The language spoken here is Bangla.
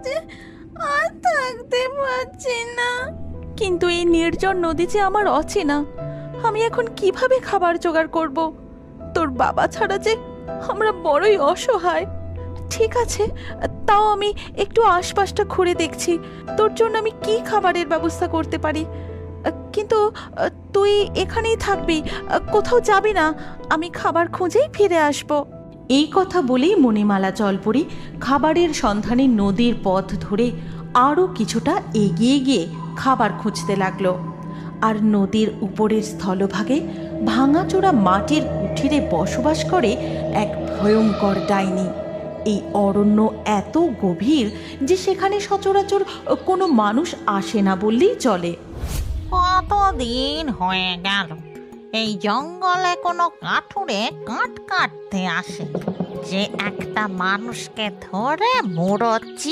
লাগছে, আর থাকতে পারছি না। কিন্তু এই নির্জন নদী যে আমার অচেনা, আমি এখন কিভাবে খাবার জোগাড় করব? তোর বাবা ছাড়া যে আমরা বড়ই অসহায়। ঠিক আছে, তাও আমি একটু আশপাশটা ঘুরে দেখছি, তোর জন্য আমি কি খাবারের ব্যবস্থা করতে পারি। কিন্তু তুই এখানেই থাকবি, কোথাও যাবি না। আমি খাবার খুঁজেই ফিরে আসব। এই কথা বলেই মণিমালা জলপরি খাবারের সন্ধানে নদীর পথ ধরে আরও কিছুটা এগিয়ে গিয়ে খাবার খুঁজতে লাগলো। আর নদীর উপরের স্থলভাগে ভাঙাচোরা মাটির কুঠিরে বসবাস করে এক ভয়ঙ্কর ডাইনি। এই অরণ্য এত গভীর যে সেখানে সচরাচর কোনো মানুষ আসে না বললেই চলে। কতদিন হয়ে গেল এই জঙ্গলে কোনো কাঠুরে কাঠ কাটতে আসে, যে একটা মানুষকে ধরে মুড়োচ্ছি